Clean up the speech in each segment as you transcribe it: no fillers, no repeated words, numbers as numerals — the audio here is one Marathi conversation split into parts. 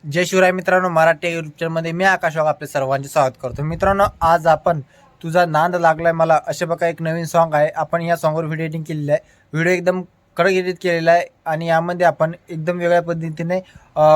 जय शिवराय मित्रांनो, मराठी यूट्यूब चॅनलमध्ये मी आकाश वाघ आपले सर्वांचे स्वागत करतो. मित्रांनो, आज आपण तुझा नांद लागलाय मला असे बघा एक नवीन सॉन्ग आहे. आपण या सॉन्गवर व्हिडिओ एडिटिंग केलेलं आहे. व्हिडिओ एकदम कडक एडिट केलेला आहे आणि यामध्ये आपण एकदम वेगळ्या पद्धतीने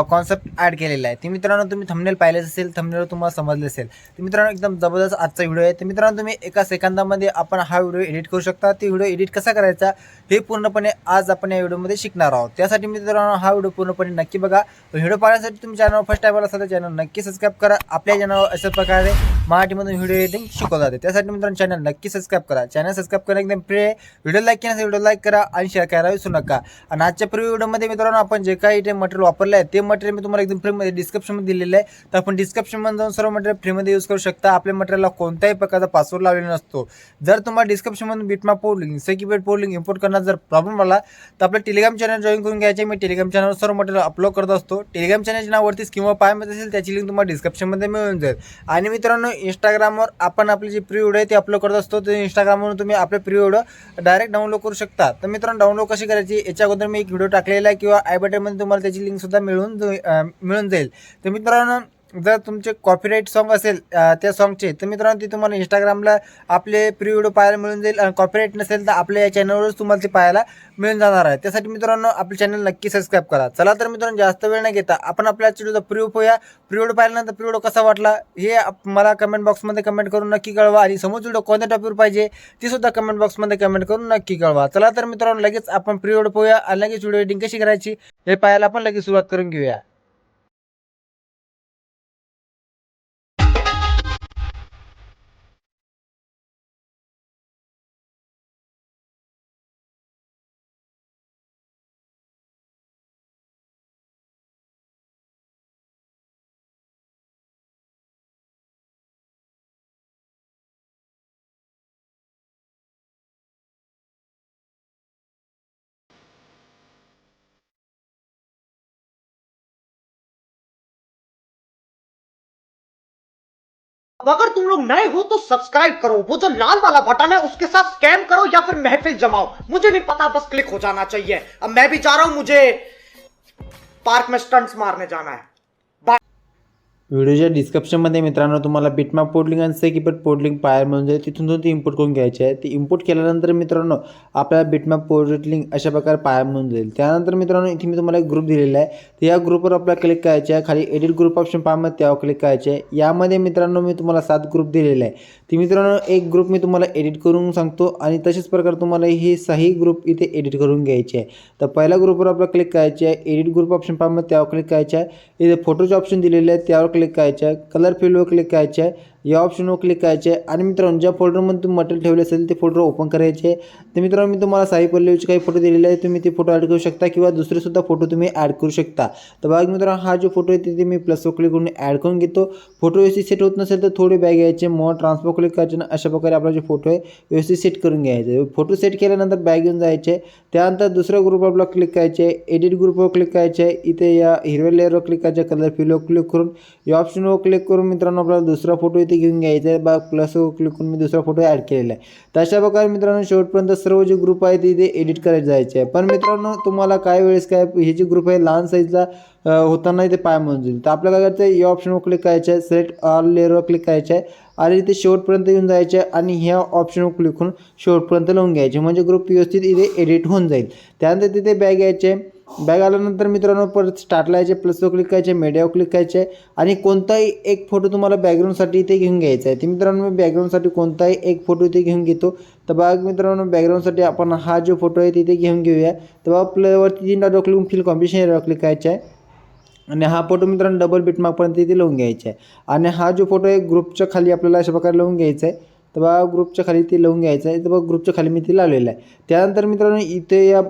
कॉन्सेप्ट ॲड केलेला आहे. ते मित्रांनो तुम्ही थंबनेल पाहिलेच असेल, थंबनेल तुम्हाला समजले असेल. तर मित्रांनो एकदम जबरदस्त आजचा व्हिडिओ आहे. तर मित्रांनो तुम्ही एका सेकंदामध्ये आपण हा व्हिडिओ एडिट करू शकता. ते व्हिडिओ एडिट कसा करायचा हे पूर्णपणे आज आपण या व्हिडिओमध्ये शिकणार आहोत. त्यासाठी मित्रांनो हा व्हिडिओ पूर्णपणे नक्की बघा. व्हिडिओ पाहण्यासाठी तुम्ही चॅनल फर्स्ट टाइम आला असाल तर चॅनल नक्की सबस्क्राईब करा. आपल्या चॅनलवर अशा प्रकारे मराठीमधून व्हिडिओ एडिटिंग शिकवलं जाते. त्यासाठी मित्रांनो चॅनल नक्की सबस्क्राईब करा. चॅनल सबस्क्राईब करा एकदम फ्री आहे. व्हिडिओ लाईक केल्यानंतर व्हिडिओ लाईक करा आणि शेअर करायला विसरू नका. आणि आजच्या प्रिव्ह्यू व्हिडिओमध्ये मित्रांनो आपण जे काही इथे मटेरियल वापरलं आहे ते मटेरियल मी तुम्हाला एकदम फ्रीमध्ये डिस्क्रिप्शनमध्ये दिलेलं आहे. तर आपण डिस्क्रिप्शनमध्ये जाऊन सर्व मटेरियल फ्रीमध्ये यूज करू शकता. आपल्या मटेरियलला कोणत्याही प्रकारचा पासवर्ड लावलेला नसतो. जर तुम्हाला डिस्क्रिप्शनमधून बिटमॅप पोर्टलिंग सेक्युरिटी पोर्टलिंग इम्पोर्ट करण्यात जर प्रॉब्लेम आला तर आपलं टेलिग्राम चॅनल जॉईन करून घ्यायचे. मी टेलिग्राम चॅनलवर सर्व मटेरियल अपलोड करत असतो. टेलिग्राम चॅनलच्या नावावरती किंवा पाहायमध्ये असेल त्याची लिंक तुम्हाला डिस्क्रिप्शनमध्ये मिळून जाईल. आणि मित्रांनो इंस्टाग्रामवर आपण आपली जी प्री व्हिडिओ आहे ती अपलोड करत असतो. तर इंस्टाग्रामवरून तुम्ही आपले प्री व्हिडिओ डायरेक्ट डाउनलोड करू शकता. तर मित्रांनो डाउनलोड कशी करायची याच्या अगोदर मी एक व्हिडिओ टाकलेला आहे किंवा आय बटनमध्ये तुम्हाला त्याची लिंक सुद्धा मिळून जाईल. तर मित्रांनो जर तुमचे कॉपीराईट सॉन्ग असेल त्या सॉन्गचे तर मित्रांनो ते तुम्हाला इंस्टाग्रामला आपले प्री व्हिडिओ पाहायला मिळून जाईल. आणि कॉपीराईट नसेल तर आपल्या या चॅनलवरच तुम्हाला ते पाहायला मिळून जाणार आहे. त्यासाठी मित्रांनो आपले चॅनल नक्की सबस्क्राईब करा. चला तर मित्रांनो जास्त वेळ नाही घेता आपण आपल्या व्हिडिओचा प्री व्हिडिओ पाहिल्यानंतर प्री व्हिडिओ कसा वाटला हे मला कमेंट बॉक्समध्ये कमेंट करून नक्की कळवा. आणि समोर व्हिडिओ कोणत्या टॉपिकवर पाहिजे ती सुद्धा कमेंट बॉक्समध्ये कमेंट करून नक्की कळवा. चला तर मित्रांनो लगेच आपण प्री व्हिडिओ पाहूया आणि लगेच व्हिडिओ एडिटिंग कशी करायची हे पाहायला आपण लगेच सुरुवात करून घेऊया. अब अगर तुम लोग नए हो तो सब्सक्राइब करो, वो जो लाल वाला बटन है उसके साथ स्कैम करो या फिर महफिल जमाओ, मुझे नहीं पता, बस क्लिक हो जाना चाहिए। अब मैं भी जा रहा हूं, मुझे पार्क में स्टंट्स मारने जाना है। व्हिडिओच्या डिस्क्रिप्शनमध्ये मित्रांनो तुम्हाला बिटमॅप पोर्टलिंग आणि सेक्युरिटी पोर्टलिंग पाहायला मिळून जाईल. तिथून ती इम्पोर्ट करून घ्यायची आहे. ती इम्पोर्ट केल्यानंतर मित्रांनो आपल्याला बिटमॅप पोर्टलिंग अशा प्रकारे पाहायला मिळून जाईल. त्यानंतर मित्रांनो इथे मी तुम्हाला एक ग्रुप दिलेला आहे. तर या ग्रुपवर आपल्याला क्लिक करायचे आहे. खाली एडिट ग्रुप ऑप्शन पाहायला त्यावर क्लिक करायचे आहे. यामध्ये मित्रांनो मी तुम्हाला 7 ग्रुप दिलेले आहे. ती मित्रांनो एक ग्रुप मी तुम्हाला एडिट करून सांगतो आणि तशाच प्रकारे तुम्हाला हे 6 ग्रुप इथे एडिट करून घ्यायचे आहे. तर पहिल्या ग्रुपवर आपल्याला क्लिक करायचे आहे. एडिट ग्रुप ऑप्शन पाहायला त्यावर क्लिक करायचे आहे. इथे फोटोचे ऑप्शन दिलेले आहेत त्यावर क्लिक करायचे आहे. कलर फील्डवर क्लिक करायचे आहे. या ऑप्शनवर क्लिक करायचे आहे. आणि मित्रांनो ज्या फोल्डरमध्ये तुम्ही मटेरियल ठेवले असेल ते फोल्डर ओपन करायचे. तर मित्रांनो मी तुम्हाला साई पल्लवीचे काही फोटो दिलेले आहेत. तुम्ही ते फोटो ॲड करू शकता किंवा दुसरे सुद्धा फोटो तुम्ही ॲड करू शकता. तर बघा मित्रांनो हा जो फोटो आहे तिथे मी प्लसवर क्लिक करून ॲड करून घेतो. फोटो व्यवस्थित सेट होत नसेल तर थोडे बॅग घ्यायचे, मग ट्रान्सफर क्लिक करायचे ना अशा प्रकारे आपला जो फोटो आहे व्यवस्थित सेट करून घ्यायचे. फोटो सेट केल्यानंतर बॅग घेऊन जायचे. त्यानंतर दुसऱ्या ग्रुपवर आपल्याला क्लिक करायचे, एडिट ग्रुपवर क्लिक करायचे. इथे या हिरव्या लेअरवर क्लिक करायचे, कलर फील्डवर क्लिक करून या ऑप्शनवर क्लिक करून मित्रांनो आपल्याला दुसरा फोटो इथे घेऊन घ्यायचा आहे. बघा प्लसवर क्लिक करून मी दुसरा फोटो ॲड केलेला आहे. तशा प्रकारे मित्रांनो शेवटपर्यंत सर्व जे ग्रुप आहे ते इथे एडिट करायचे जायचे आहे. पण मित्रांनो तुम्हाला काय वेळेस काय हे जे ग्रुप आहे लहान साईजला होताना इथे पाय म्हणून जाईल. तर आपल्याला काय करायचं या ऑप्शनवर क्लिक करायचं आहे, सिलेक्ट ऑल लेअरवर क्लिक करायचं आहे आणि इथे शेवटपर्यंत येऊन जायचे आहे आणि ह्या ऑप्शनवर क्लिक करून शेवटपर्यंत लावून घ्यायचे म्हणजे ग्रुप व्यवस्थित इथे एडिट होऊन जाईल. त्यानंतर तिथे बॅग घ्यायचे. बॅग आल्यानंतर मित्रांनो परत स्टार्टला यायचे, प्लसवर क्लिक करायचे, मीडियावर क्लिक करायचे आणि कोणताही एक फोटो तुम्हाला बॅकग्राऊंडसाठी इथे घेऊन घ्यायचा आहे. ते मित्रांनो मी बॅकग्राऊंडसाठी कोणताही एक फोटो इथे घेऊन घेतो. तर बघा मित्रांनो बॅकग्राऊंडसाठी आपण हा जो फोटो आहे तिथे घेऊन घेऊया. तर बघा प्लेवरती 3 डॉट क्लिक फिल कॉम्बिनेशन एरियावर क्लिक करायचं आहे आणि हा फोटो मित्रांनो डबल बिटमार्कपर्यंत इथे लावून घ्यायचा आहे. आणि हा जो फोटो आहे ग्रुपच्या खाली आपल्याला अशा प्रकारे लावून घ्यायचा आहे. तर बघा ग्रुपच्या खाली ते लावून घ्यायचं आहे. तर बघा ग्रुपच्या खाली मी ते लावलेलं आहे. त्यानंतर मित्रांनो इथे या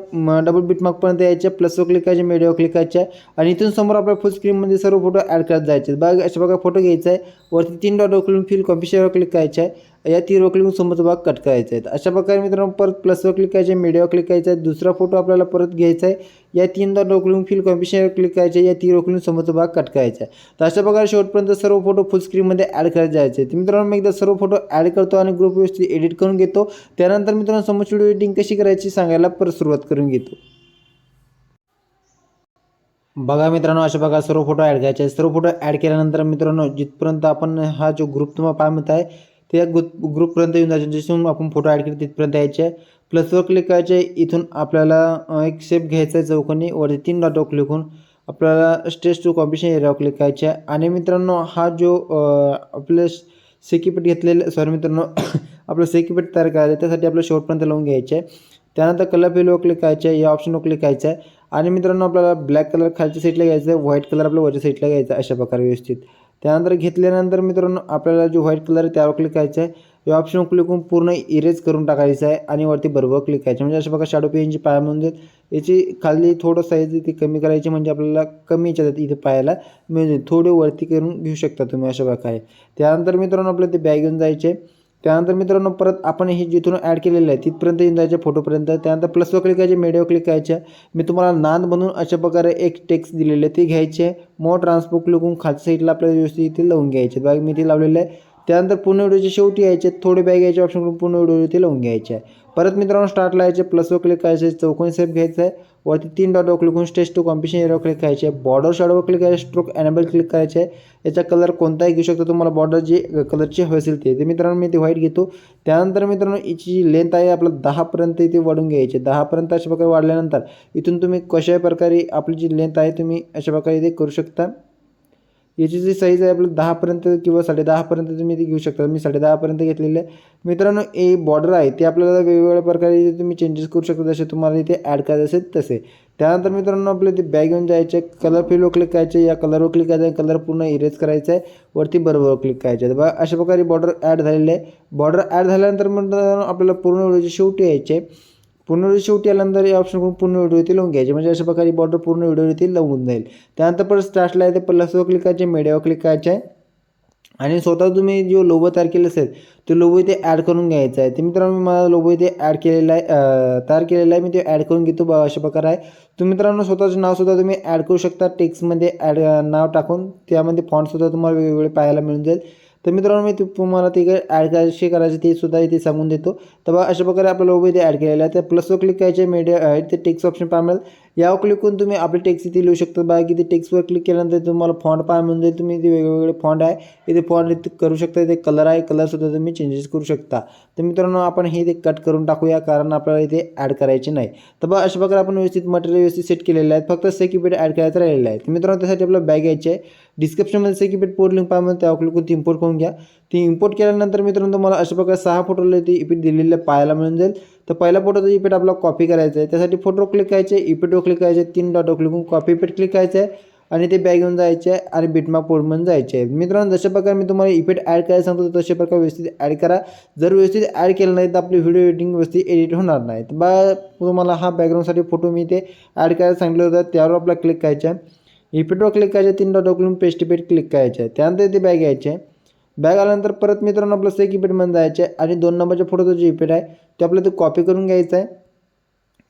डबल बिटमार्कपर्यंत यायच्या, प्लसवर क्लिक करायचे, मीडियावर क्लिक करायचे आणि इथून समोर आपल्या फुल स्क्रीनमध्ये सर्व फोटो ॲड करत जायचे. बघा अशा प्रकारे फोटो घ्यायचा आहे. वरती 3 डॉट क्लिक फिल कॉम्बिनेशनवर क्लिक करायचे आहे. या 3 क्लिक समोरचा भाग कट करायचा आहे. अशा प्रकारे मित्रांनो परत प्लसवर क्लिक करायचे, मीडियावर क्लिक करायचं आहे. दुसरा फोटो आपल्याला परत घ्यायचा आहे. या 3 डॉट क्लिक फिल कॉम्बिनेशनवर क्लिक करायचे, या 3 क्लिक समोरचा भाग कट करायचा आहे. तर अशा प्रकारे शेवटपर्यंत सर्व फोटो फुल स्क्रीनमध्ये ॲड करायचे जायचे. तर मित्रांनो मी एकदा सर्व फोटो ॲड करतो आणि ग्रुप व्यवस्थित एडिट करून घेतो. त्यानंतर मित्रांनो समोरची व्हिडिओ एडिटिंग कशी करायची सांगायला परत सुरुवात करून घेतो. बघा मित्रांनो, अशा बघा सर्व फोटो ॲड करायचे आहे. सर्व फोटो ॲड केल्यानंतर मित्रांनो, जिथपर्यंत आपण हा जो ग्रुप तुम्हाला पाहत आहे त्या ग्रुपपर्यंत येऊन जायचे. जिथून आपण फोटो ॲड केले तिथपर्यंत यायचे आहे. प्लसवर क्लिक करायचे आहे. इथून आपल्याला एक शेप घ्यायचा आहे चौकोनी, वरती 3 डॉटवर क्लिक होऊन आपल्याला स्ट्रेच टू कॉम्बिनेशन एरियावर क्लिक करायचे आहे. आणि मित्रांनो, हा जो आपलं सेकीपीठ घेतलेलं सॉरी मित्रांनो आपलं सेकीपीठ तयार करायचं आहे, त्यासाठी आपल्याला शेवटपर्यंत लावून घ्यायचे आहे. त्यानंतर कलर फिलवर क्लिक करायचे आहे, या ऑप्शनवर क्लिक करायचं आहे. आणि मित्रांनो, आपल्याला ब्लॅक कलर खालच्या साईडला घ्यायचा आहे, व्हाईट कलर आपल्या वरच्या साईडला घ्यायचा आहे, अशा प्रकारे व्यवस्थित. त्यानंतर घेतल्यानंतर मित्रांनो, आपल्याला जो व्हाईट कलर आहे त्यावर क्लिक करायचं आहे. या ऑप्शनवर क्लिक करून पूर्ण इरेज करून टाकायचं आहे आणि वरती बरोबर क्लिक करायचं. म्हणजे अशा प्रकारे शॅडो पेनची पाया म्हणजे याची खाली थोडं साईज ती कमी करायची, म्हणजे आपल्याला कमी याच्यात इथे पाहायला मिळून थोडे वरती करून घेऊ शकता तुम्ही अशा प्रकारे. त्यानंतर मित्रांनो, आपल्याला ते बॅग घेऊन जायचे. त्यानंतर मित्रांनो, परत आपण हे जिथून ॲड केलेलं आहे तिथपर्यंत येऊन जायचे फोटोपर्यंत. त्यानंतर प्लसवर क्लिक करायचे, मीडियावर क्लिक करायचे. मी तुम्हाला नांद बनवून अशा प्रकारे एक टेक्स्ट दिलेले आहे ते घ्यायचे. मोर ट्रान्सपोर्ट क्लिक करून खालच्या साईडला आपल्याला व्यवस्थित इथे लावून घ्यायचे. बघा मी ते लावलेलं आहे. त्यानंतर पूर्ण व्हिडिओच्या शेवटी यायचे, थोडे बॅग यायचे ऑप्शन करून पूर्ण व्हिडिओ ते लावून घ्यायचे आहे. परत मित्रांनो, स्टार्टला यायचे, प्लसवर क्लिक करायचे, चौकोनी शेप घ्यायचा आहे, वरती 3 डॉटवर क्लिक करून स्ट्रेच टू कॉम्बिनेशन एरियावर क्लिक करायचे. बॉर्डर शॅडोवर क्लिक करायचे, स्ट्रोक एनेबल क्लिक करायचे. याचा कलर कोणताही घेऊ शकतो तुम्हाला, बॉर्डर जे कलरची हवी असेल ते मित्रांनो मी ते व्हाईट घेतो. त्यानंतर मित्रांनो, याची जी लेंथ आहे आपलं 10पर्यंत इथे वाढून घ्यायचे. 10पर्यंत अशा प्रकारे वाढल्यानंतर इथून तुम्ही कशा प्रकारे आपली जी लेंथ आहे तुम्ही अशा प्रकारे इथे करू शकता. याची जी साईज आहे आपलं 10पर्यंत किंवा 10.5पर्यंत तुम्ही ती घेऊ शकता. मी 10.5पर्यंत घेतलेले आहे मित्रांनो. ए बॉर्डर आहे ते आपल्याला वेगवेगळ्या प्रकारे तुम्ही चेंजेस करू शकता, जसे तुम्हाला इथे ॲड करायचे असेल तसे. त्यानंतर मित्रांनो, आपले ते बॅग घेऊन जायचे, कलर फिलवर क्लिक करायचे, या कलरवर क्लिक करायचं आहे, कलर पूर्ण इरेज करायचा आहे, वरती बरोबर क्लिक करायचं आहे. बघा अशा प्रकारे बॉर्डर ॲड झालेले आहे. बॉर्डर ॲड झाल्यानंतर मित्रांनो, आपल्याला पूर्ण व्हिडिओची शेवटी यायचे. पूर्ण व्हिडिओ शेवटी आल्यानंतर या ऑप्शन करून पूर्ण व्हिडिओ इथे लावून घ्यायचे, म्हणजे अशा प्रकारे बॉर्डर पूर्ण व्हिडिओ इथे लावून जाईल. त्यानंतर परत स्टार्टला आहे ते प्लसवर क्लिक करायचे, मीडियावर क्लिक करायचे आहे आणि स्वतः तुम्ही जो लोगो तयार केलं असेल तो लोगो इथे ॲड करून घ्यायचा आहे. ते मित्रांनो, मी मला लोगो इथे ॲड केलेला आहे, तयार केलेला आहे, मी ते ॲड करून घेतो. अशा प्रकारे आहे. तुम्ही मित्रांनो स्वतःचं नावसुद्धा तुम्ही ॲड करू शकता टेक्स्टमध्ये, ॲड नाव टाकून त्यामध्ये फॉन्टसुद्धा तुम्हाला वेगवेगळे पाहायला मिळून जाईल. तर मित्रांनो, मी तुम्हाला ते ॲड कसे करायचे ते सुद्धा इथे सांगून देतो. तर बघा अशा प्रकारे आपला लोगो इथे ॲड केलेला आहे. तर प्लसवर क्लिक करायचे, मीडिया ते टेक्स्ट ऑप्शन पाहायला मिळेल, यावर क्लिक करून तुम्ही आपले टेक्स्ट इथे लिहू शकता. बघा की ते टेक्स्टवर क्लिक केल्यानंतर तुम्हाला फॉन्ट पाहायला मिळून जाईल. तुम्ही इथे वेगवेगळे फॉन्ट आहे इथे फॉन्ट इथे करू शकता. इथे कलर आहे, कलरसुद्धा तुम्ही चेंजेस करू शकता. तर मित्रांनो, आपण हे इथे कट करून टाकूया, कारण आपल्याला इथे ॲड करायचे नाही. तर बघा अशा प्रकारे आपण व्यवस्थित मटेरियल व्यवस्थित सेट केलेलं आहे. फक्त सेकीपीठ ॲड करायचं राहिलेलं आहे. तर मित्रांनो, त्यासाठी आपल्याला बॅग घ्यायची आहे. डिस्क्रिप्शनमध्ये सेकीपीठ पोर्ट लिंक पाहायला त्यावर क्लिक करून ती इम्पोर्ट करून घ्या. ती इम्पोर्ट केल्यानंतर मित्रांनो, तुम्हाला अशा प्रकारे 6 फोटोला ती इफेक्ट दिलेले पाहायला मिळून जाईल. तर पहिल्या फोटोचा इफेक्ट आपला कॉपी करायचा आहे. त्यासाठी फोटोवर क्लिक करायचे, इफेक्टवर क्लिक करायचे, 3 डॉटवर क्लिक करून कॉपी इफेक्ट क्लिक करायचं आहे आणि ते बॅग घेऊन जायचे आहे आणि बिटमार्क पोर्टमध्ये जायचे आहे. मित्रांनो, जशा प्रकारे मी तुम्हाला इफेक्ट ॲड करायला सांगतो तशा प्रकारे व्यवस्थित ॲड करा. जर व्यवस्थित ॲड केलं नाही तर आपली व्हिडिओ एडिटिंग व्यवस्थित एडिट होणार नाही. तर बा तुम्हाला हा बॅकग्राऊंडसाठी फोटो मी ते ॲड करायला सांगितलं होतं, त्यावर आपला क्लिक करायचा आहे, इफेक्टवर क्लिक करायचे, 3 डॉटवर क्लिक पेस्ट इफेक्ट क्लिक करायचे आहे. त्यानंतर ते बॅग घ्यायचे. बॅग आल्यानंतर परत मित्रांनो, आपलं सेक इफेक्टमध्ये जायचे आणि 2 नंबरच्या फोटोचा जे इफेक्ट आहे ते आपल्याला ते कॉपी करून घ्यायचा आहे.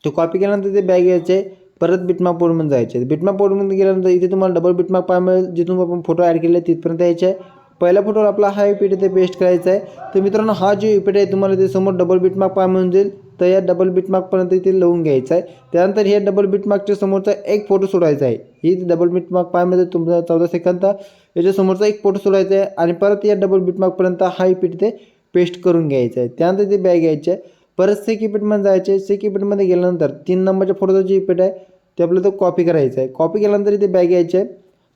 तो कॉपी केल्यानंतर ते बॅग घ्यायचे, परत बिटमार्क पोर्टमध्ये जायचे. बिटमार्क पोर्टमध्ये गेल्यानंतर इथे तुम्हाला डबल बिटमार्क पाहायला मिळेल, जिथून आपण फोटो ॲड केले तिथपर्यंत यायचे आहे. पहिल्या फोटोवर आपला हा इफेक्ट इथे पेस्ट करायचा आहे. तर मित्रांनो, हा जो इफेक्ट आहे तुम्हाला ते समोर डबल बिटमार्क पाहायला मिळून जाईल. तर या डबल बिटमार्कपर्यंत इथे लावून घ्यायचा आहे. त्यानंतर हे डबल बिटमार्कच्या समोरचा एक फोटो सोडायचा आहे. ही डबल बिटमार्क पाहायला मिळेल तुमचा 14 सेकंद, याच्या समोरचा एक फोटो सोडायचा आहे आणि परत या डबल बिटमार्कपर्यंत हा इफेक्ट इथे पेस्ट करून घ्यायचा आहे. त्यानंतर ते बॅग घ्यायचे, परत सेक इफेक्टमध्ये जायचे. सेक इफेक्टमध्ये गेल्यानंतर 3 नंबरच्या फोटोचा जे इफेक्ट आहे ते आपल्याला तो कॉपी करायचा आहे. कॉपी केल्यानंतर इथे बॅग घ्यायचे,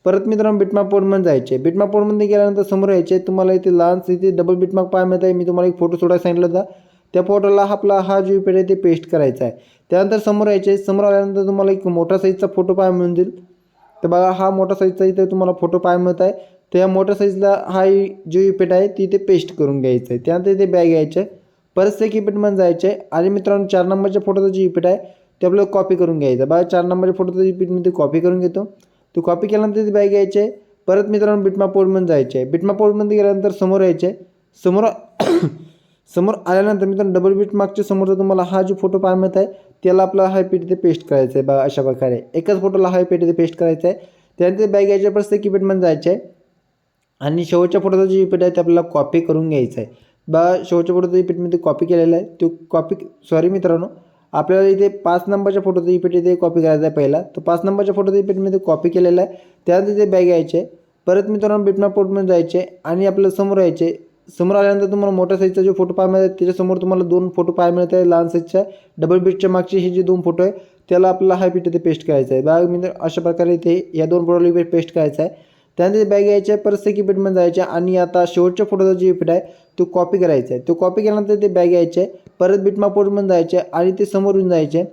परत मित्रांनो बिटमार्क पोर्टमध्ये जायचे. बिटमार्क पोर्टमध्ये गेल्यानंतर समोर यायचे, तुम्हाला इथे लहान इथे डबल बिटमार्क पाहायला मिळत आहे. मी तुम्हाला एक फोटो सोडायला सांगितलं होता, त्या फोटोला आपला हा जो इफेक्ट आहे ते पेस्ट करायचा आहे. त्यानंतर समोर यायचे, समोर आल्यानंतर तुम्हाला एक मोठा साईजचा फोटो पाहायला मिळून जाईल. तर बघा हा मोठा साईजचा इथे तुम्हाला फोटो पाहायला मिळत आहे. तर या मोठ्या साईजला हा जो इफेक्ट आहे ती इथे पेस्ट करून घ्यायचं आहे. त्यानंतर इथे बॅग घ्यायचे, परत सेक इफेक्टमध्ये जायचे आणि मित्रांनो 4 नंबरच्या फोटोचा जो इफेक्ट आहे ते आपल्याला कॉपी करून घ्यायचा. बघा 4 नंबरच्या फोटोचा इफेक्ट मी ते कॉपी करून घेतो. तो कॉपी केल्यानंतर ते बॅग घ्यायचे, परत मित्रांनो बिटमार्क पोर्टमध्ये जायचे. बिटमार्क पोर्टमध्ये गेल्यानंतर समोर यायचे, समोर आल्यानंतर मित्रांनो डबल बिटमार्कच्या समोरचा तुम्हाला हा जो फोटो पाहायला मिळत आहे त्याला आपला हा इफेक्ट इथे पेस्ट करायचा आहे. बघा अशा प्रकारे एकाच फोटोला हा इफेक्ट इथे पेस्ट करायचा आहे. त्यानंतर बॅग घ्यायचे, परत सेक इफेक्टमध्ये जायचे आहे आणि शेवटच्या फोटोचा जो इफेक्ट आहे ते आपल्याला कॉपी करून घ्यायचा आहे. बघा शेवटच्या फोटोचा इफेक्ट मी ते कॉपी केलेला आहे. तो कॉपी मित्रांनो, आपल्याला इथे 5 नंबरच्या फोटोचा इफेक्ट इथे कॉपी करायचा आहे पहिला. तो 5 नंबरच्या फोटोचा इफेक्ट मी इथे कॉपी केलेला आहे. त्यानंतर इथे बॅग यायचे. परत मित्रांनो बिटमॅप पोर्टमध्ये जायचे आणि आपल्याला समोर यायचे. समोर आल्यानंतर तुम्हाला मोठ्या साईजचा जो फोटो पाहायला मिळतात त्याच्यासमोर तुम्हाला 2 फोटो पाहायला मिळत आहे. लहान साईजच्या डबल बीटच्या मागचे हे जे 2 फोटो आहे त्याला आपल्याला हा इफेक्ट इथे पेस्ट करायचा आहे. बघा मित्र अशा प्रकारे इथे या 2 फोटोला इफेक्ट पेस्ट करायचा आहे. त्यानंतर बॅग यायचे. परत सेकंड इफेक्टमध्ये जायचे आणि आता शेवटच्या फोटोचा जो इफेक्ट आहे तो कॉपी करायचा आहे. तो कॉपी केल्यानंतर ते बॅग यायचे. परत बिटमॅप पोर्टमध्ये जायचे आणि ते समोरून जायचे.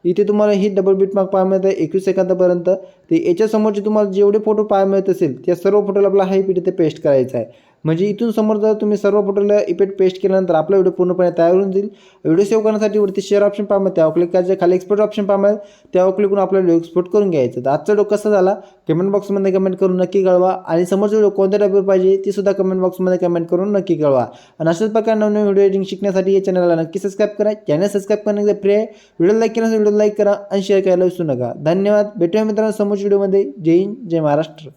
इथे तुम्हाला ही डबल बीटमार्क पाहायला मिळत आहे 21 सेकंदापर्यंत. ते याच्यासमोरचे तुम्हाला जेवढे फोटो पाहायला मिळत असेल त्या सर्व फोटोला आपला हा इफेक्ट इथे पेस्ट करायचा आहे. म्हणजे इथून समोर जर तुम्ही सर्व फोटोला इफेक्ट पेस्ट केल्यानंतर आपला व्हिडिओ पूर्णपणे तयार होऊन जाईल. व्हिडिओ सेव्ह करण्यासाठी वरती शेअर ऑप्शन पाहा मिळेल, त्यावर क्लिक करायचं. खाली एक्सपोर्ट ऑप्शन पाहा मिळेल, त्यावर क्लिक करून आपला व्हिडिओ एक्सपोर्ट करून घ्यायचं. तर आजचा व्हिडिओ कसा झाला कमेंट बॉक्समध्ये कमेंट करून नक्की कळवा आणि समोरचा व्हिडिओ कोणत्या टाईपवर पाहिजे ती सुद्धा कमेंट बॉक्समध्ये कमेंट करून नक्की कळवा. आणि अशाच प्रकारे नवीन व्हिडिओ एडिटिंग शिकण्यासाठी या चॅनलला नक्की सबस्क्राईब करा. चॅनल सबस्क्राईब करण्याचं फ्री आहे. व्हिडिओ लाईक केल्यानंतर व्हिडिओ लाईक करा आणि शेअर करायला विसरू नका. धन्यवाद. भेटूया मित्रांनो समोरच्या व्हिडिओमध्ये. जय हिंद, जय महाराष्ट्र.